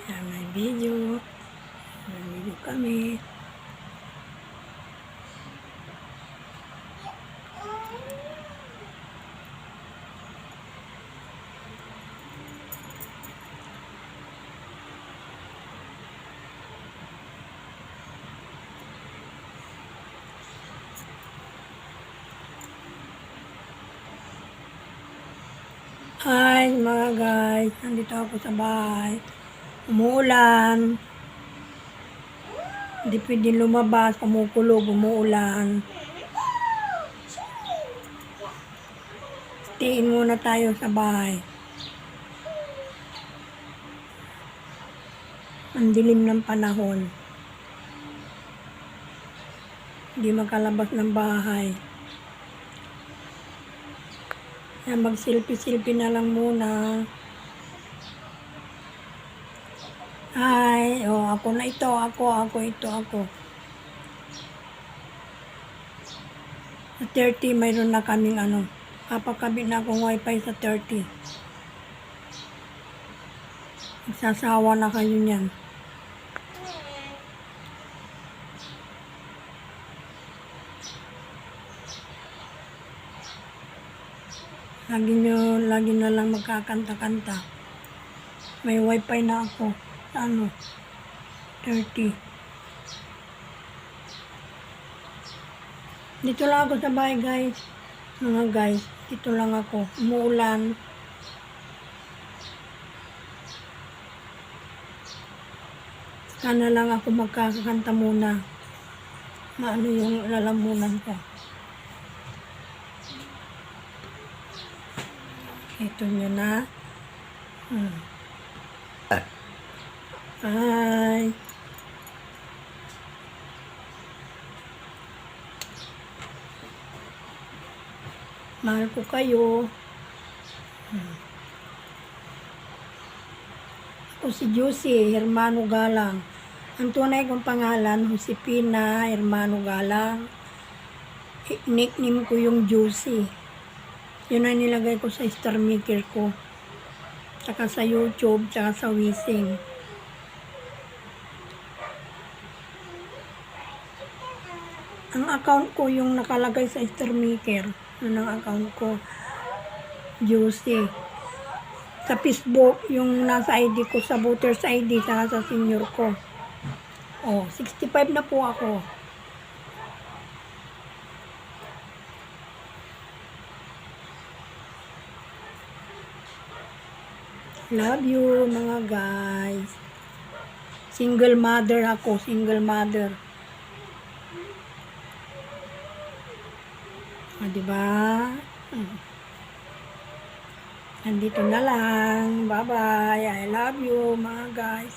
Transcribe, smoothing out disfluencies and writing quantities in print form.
Yan, may video. May video kami. Hi mga guys, nandito ako sa bahay. Umuulan. Hindi pwede lumabas, kumukulog, umuulan. Tiin muna tayo sa bahay. Ang dilim ng panahon. Hindi makalabas ng bahay. Yan, mag-selfie-selfie na lang muna. Hi, ako na ito, ako. Sa 30, mayroon na kaming kapakabit na akong wifi sa 30. Magsasawa na kayo niyan. Lagi na lang magkakanta-kanta. May wifi na ako. 30. Dito lang ako sa bahay guys. Mga guys, dito lang ako. Umuulan. Sana lang ako magkakanta muna. Maano yung lalamunan ko. Ito nyo na. Hi. Mahal ko kayo. Ako si Juicy Hermano Galang. Ang tunay kong pangalan, Josefina Hermano Galang. Nickname ko yung Juicy. Yun ang nilagay ko sa star maker ko. Tsaka sa YouTube, tsaka sa Wising. Ang account ko yung nakalagay sa star maker. Yun ang account ko. Juicy. Sa Facebook, yung nasa ID ko, sa voter's ID, tsaka sa senior ko. 65 na po ako. Love you mga guys. Single mother ako, single mother. Diba? Nandito na lang. Bye-bye. I love you mga guys.